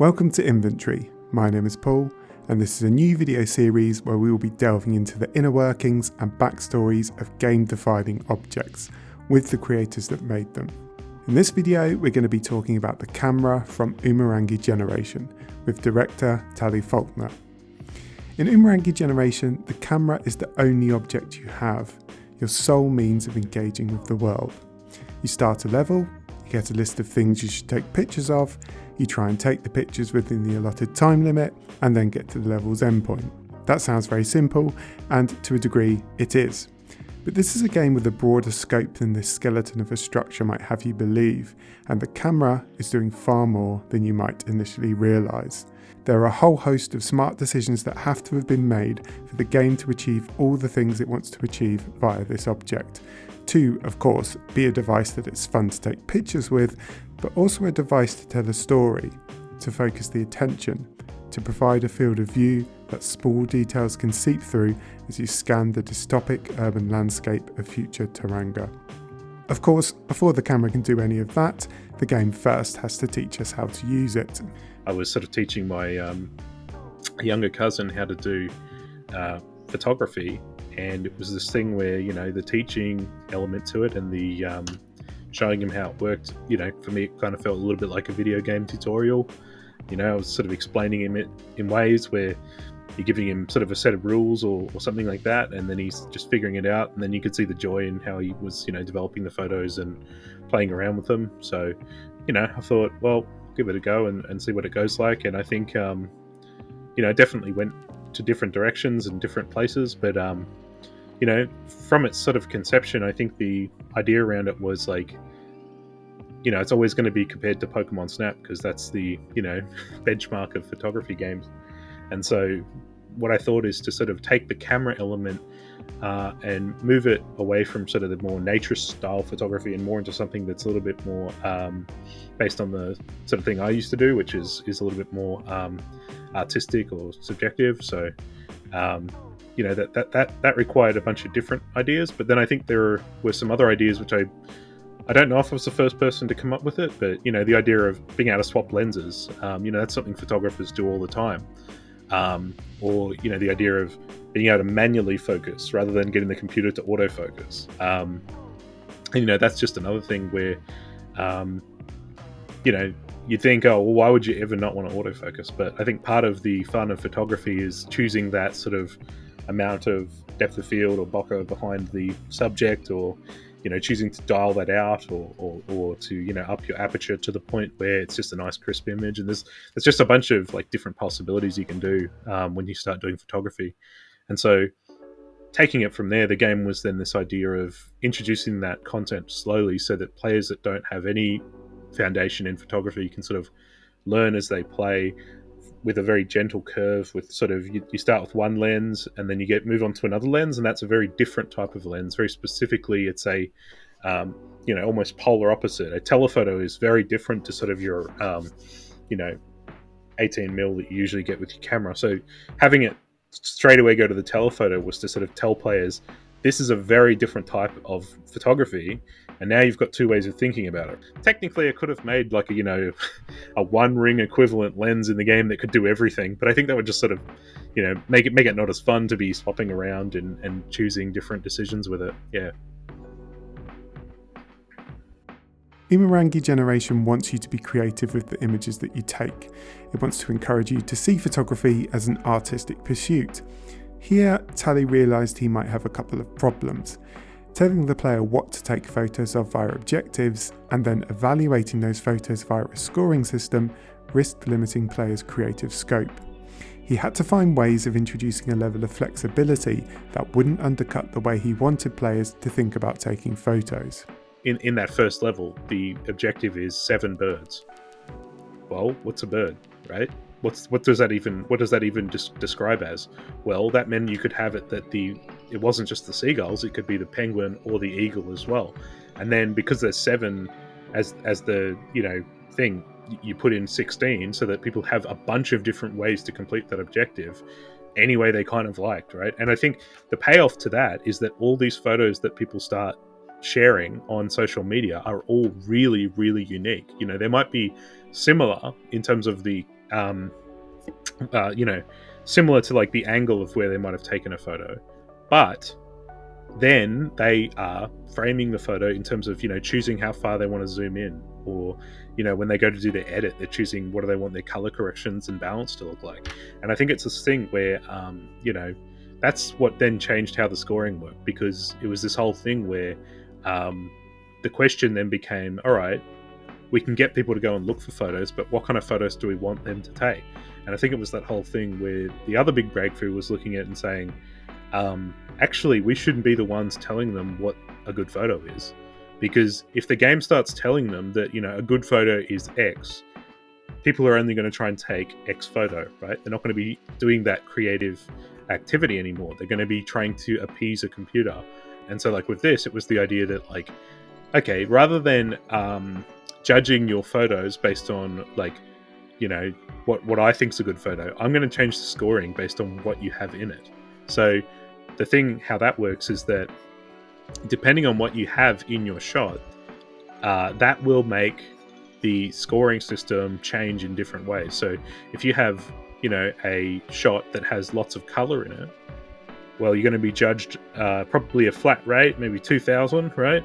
Welcome to Inventory. My name is Paul, and this is a new video series where we will be delving into the inner workings and backstories of game-defining objects with the creators that made them. In this video, we're going to be talking about the camera from Umurangi Generation with director Tali Faulkner. In Umurangi Generation, the camera is the only object you have, your sole means of engaging with the world. You start a level, you get a list of things you should take pictures of, you try and take the pictures within the allotted time limit, and then get to the level's endpoint. That sounds very simple, and to a degree it is. But this is a game with a broader scope than this skeleton of a structure might have you believe, and the camera is doing far more than you might initially realise. There are a whole host of smart decisions that have to have been made for the game to achieve all the things it wants to achieve via this object. To, of course, be a device that it's fun to take pictures with, but also a device to tell a story, to focus the attention, to provide a field of view that small details can seep through as you scan the dystopic urban landscape of future Taranga. Of course, before the camera can do any of that, the game first has to teach us how to use it. I was sort of teaching my younger cousin how to do photography, and it was this thing where, you know, the teaching element to it and the showing him how it worked, you know, for me it kind of felt a little bit like a video game tutorial. You know, I was sort of explaining him it in ways where you're giving him sort of a set of rules or something like that, and then he's just figuring it out, and then you could see the joy in how he was, you know, developing the photos and playing around with them. So, you know, I thought, well, give it a go and see what it goes like. And I think, you know, it definitely went to different directions and different places, but, you know, from its sort of conception, I think the idea around it was like, you know, it's always going to be compared to Pokemon Snap because that's the, you know, benchmark of photography games. And so what I thought is to sort of take the camera element and move it away from sort of the more nature style photography and more into something that's a little bit more based on the sort of thing I used to do, which is a little bit more artistic or subjective. So, you know, that required a bunch of different ideas. But then I think there were some other ideas which I don't know if I was the first person to come up with it, but, you know, the idea of being able to swap lenses, you know, that's something photographers do all the time. Or, you know, the idea of being able to manually focus rather than getting the computer to autofocus. And, you know, that's just another thing where, you know, you think, oh, well, why would you ever not want to autofocus? But I think part of the fun of photography is choosing that sort of amount of depth of field or bokeh behind the subject, or, you know, choosing to dial that out or to, you know, up your aperture to the point where it's just a nice crisp image. And there's just a bunch of like different possibilities you can do when you start doing photography. And so taking it from there, the game was then this idea of introducing that content slowly so that players that don't have any foundation in photography can sort of learn as they play with a very gentle curve. With sort of, you start with one lens and then you move on to another lens, and that's a very different type of lens. Very specifically, it's a you know, almost polar opposite. A telephoto is very different to sort of your you know, 18mm that you usually get with your camera. So having it straight away go to the telephoto was to sort of tell players this is a very different type of photography, and now you've got two ways of thinking about it. Technically, I could have made like a, you know, a one ring equivalent lens in the game that could do everything, but I think that would just sort of, you know, make it not as fun to be swapping around and choosing different decisions with it. Yeah. Umurangi Generation wants you to be creative with the images that you take. It wants to encourage you to see photography as an artistic pursuit. Here, Tali realised he might have a couple of problems. Telling the player what to take photos of via objectives, and then evaluating those photos via a scoring system, risked limiting players' creative scope. He had to find ways of introducing a level of flexibility that wouldn't undercut the way he wanted players to think about taking photos. In that first level, the objective is 7 birds. Well, what's a bird, right? What does that even describe as? Well, that meant you could have it that it wasn't just the seagulls; it could be the penguin or the eagle as well. And then because there's 7 as the, you know, thing, you put in 16 so that people have a bunch of different ways to complete that objective, any way they kind of liked, right? And I think the payoff to that is that all these photos that people start sharing on social media are all really, really unique. You know, they might be similar in terms of the similar to like the angle of where they might have taken a photo, but then they are framing the photo in terms of choosing how far they want to zoom in, or when they go to do their edit, they're choosing what do they want their color corrections and balance to look like. And I think it's this thing where that's what then changed how the scoring worked, because it was this whole thing where the question then became, all right, we can get people to go and look for photos, but what kind of photos do we want them to take? And I think it was that whole thing where the other big breakthrough was looking at and saying, actually, we shouldn't be the ones telling them what a good photo is. Because if the game starts telling them that, a good photo is X, people are only going to try and take X photo, right? They're not going to be doing that creative activity anymore. They're going to be trying to appease a computer. And so like with this, it was the idea that like, okay, rather than judging your photos based on like, what I think's a good photo, I'm going to change the scoring based on what you have in it. So the thing, how that works is that depending on what you have in your shot, that will make the scoring system change in different ways. So if you have, a shot that has lots of color in it, well, you're going to be judged probably a flat rate, maybe 2,000, right?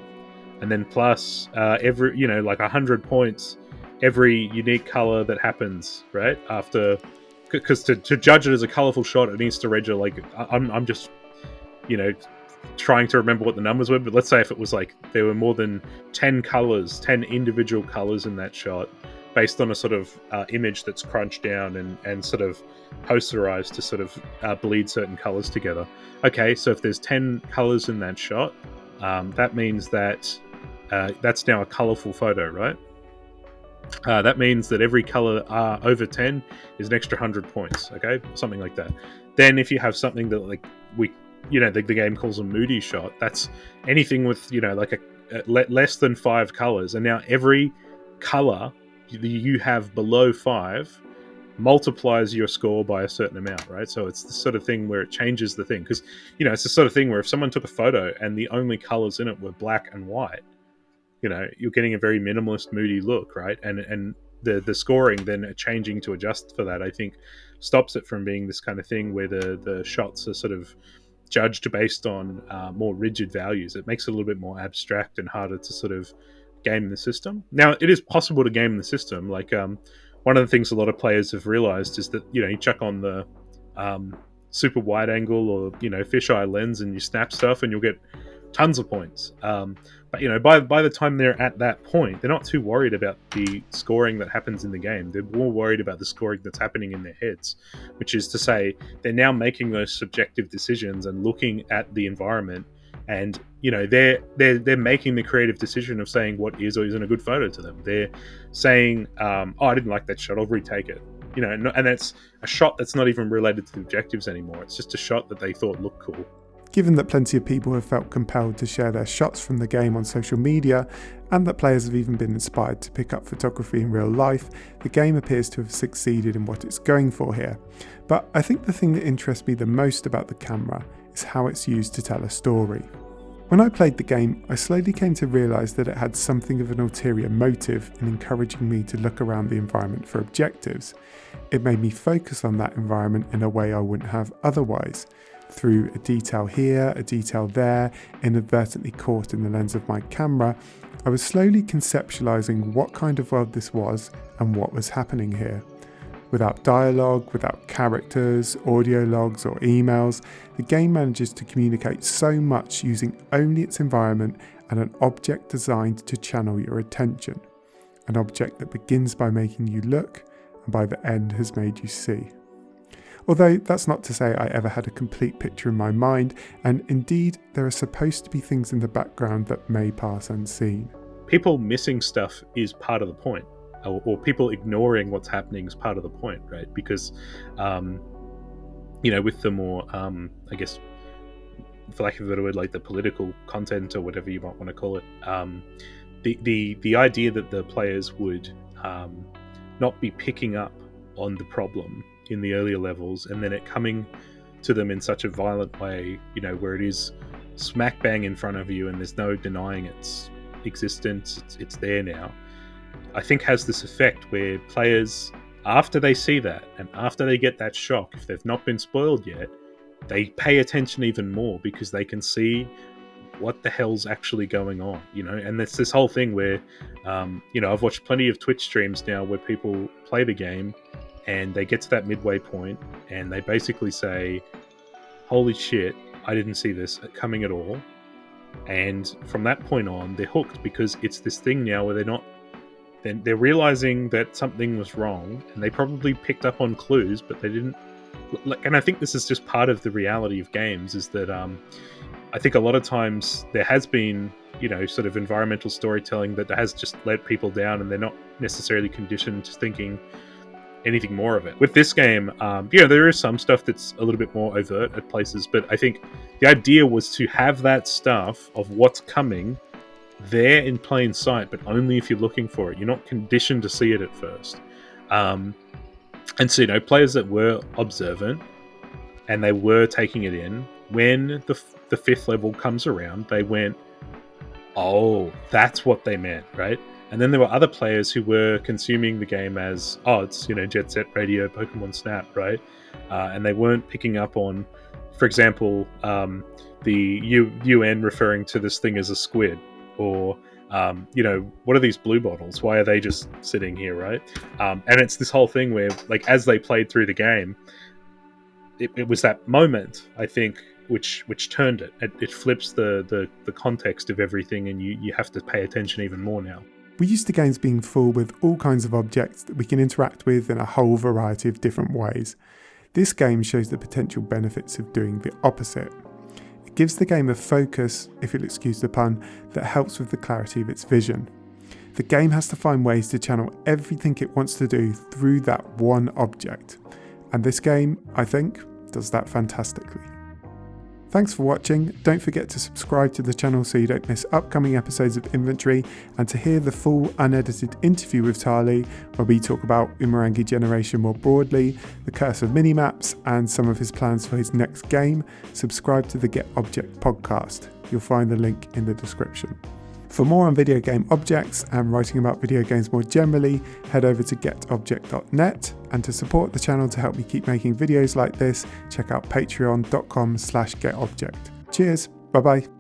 And then plus every, like 100 points, every unique color that happens, right? After, because to judge it as a colorful shot, it needs to register like, I'm just, trying to remember what the numbers were, but let's say if it was like there were more than 10 colors, 10 individual colors in that shot, based on a sort of image that's crunched down and sort of posterized to sort of bleed certain colors together. Okay, so if there's 10 colors in that shot, that means that that's now a colorful photo, right? That means that every color over 10 is an extra 100 points, okay? Something like that. Then if you have something that like the game calls a moody shot, that's anything with, like a less than 5 colors. And now every color you have below 5 multiplies your score by a certain amount, right? So it's the sort of thing where it changes the thing. Because, it's the sort of thing where if someone took a photo and the only colors in it were black and white, you're getting a very minimalist, moody look, right? And the scoring then changing to adjust for that, I think, stops it from being this kind of thing where the shots are sort of judged based on more rigid values. It makes it a little bit more abstract and harder to sort of game the system. Now, it is possible to game the system. Like one of the things a lot of players have realized is that, you chuck on the super wide angle or, fisheye lens and you snap stuff and you'll get tons of points. But, by the time they're at that point, they're not too worried about the scoring that happens in the game. They're more worried about the scoring that's happening in their heads, which is to say they're now making those subjective decisions and looking at the environment, and, they're making the creative decision of saying what is or isn't a good photo to them. They're saying, I didn't like that shot, I'll retake it. And that's a shot that's not even related to the objectives anymore. It's just a shot that they thought looked cool. Given that plenty of people have felt compelled to share their shots from the game on social media, and that players have even been inspired to pick up photography in real life, the game appears to have succeeded in what it's going for here. But I think the thing that interests me the most about the camera is how it's used to tell a story. When I played the game, I slowly came to realise that it had something of an ulterior motive in encouraging me to look around the environment for objectives. It made me focus on that environment in a way I wouldn't have otherwise. Through a detail here, a detail there, inadvertently caught in the lens of my camera, I was slowly conceptualising what kind of world this was and what was happening here. Without dialogue, without characters, audio logs or emails, the game manages to communicate so much using only its environment and an object designed to channel your attention. An object that begins by making you look and by the end has made you see. Although that's not to say I ever had a complete picture in my mind, and indeed there are supposed to be things in the background that may pass unseen. People missing stuff is part of the point, or people ignoring what's happening is part of the point, right? Because, with the more, I guess, for lack of a better word, like the political content or whatever you might want to call it, the idea that the players would not be picking up on the problem in the earlier levels, and then it coming to them in such a violent way, where it is smack bang in front of you and there's no denying its existence, it's there now, I think has this effect where players after they see that and after they get that shock, if they've not been spoiled yet, they pay attention even more because they can see what the hell's actually going on, and it's this whole thing where I've watched plenty of Twitch streams now where people play the game and they get to that midway point and they basically say, holy shit, I didn't see this coming at all. And from that point on, they're hooked because it's this thing now where they're realizing that something was wrong, and they probably picked up on clues, but they didn't. And I think this is just part of the reality of games, is that I think a lot of times there has been, sort of environmental storytelling that has just let people down, and they're not necessarily conditioned to thinking anything more of it. With this game, there is some stuff that's a little bit more overt at places, but I think the idea was to have that stuff of what's coming there in plain sight, but only if you're looking for it. You're not conditioned to see it at first. And so, players that were observant and they were taking it in, when the fifth level comes around, they went, oh, that's what they meant, right? And then there were other players who were consuming the game as, it's, Jet Set Radio, Pokemon Snap, right? And they weren't picking up on, for example, the UN referring to this thing as a squid, or, what are these blue bottles? Why are they just sitting here, right? And it's this whole thing where, like, as they played through the game, it was that moment, I think, which turned it. It flips the context of everything, and you have to pay attention even more now. We're used to games being full with all kinds of objects that we can interact with in a whole variety of different ways. This game shows the potential benefits of doing the opposite. It gives the game a focus, if you'll excuse the pun, that helps with the clarity of its vision. The game has to find ways to channel everything it wants to do through that one object. And this game, I think, does that fantastically. Thanks for watching. Don't forget to subscribe to the channel so you don't miss upcoming episodes of Inventory, and to hear the full unedited interview with Tali, where we talk about Umurangi Generation more broadly, the curse of minimaps, and some of his plans for his next game. Subscribe to the Get Object podcast. You'll find the link in the description. For more on video game objects and writing about video games more generally, head over to getobject.net, and to support the channel to help me keep making videos like this, check out patreon.com/getobject. Cheers, bye bye.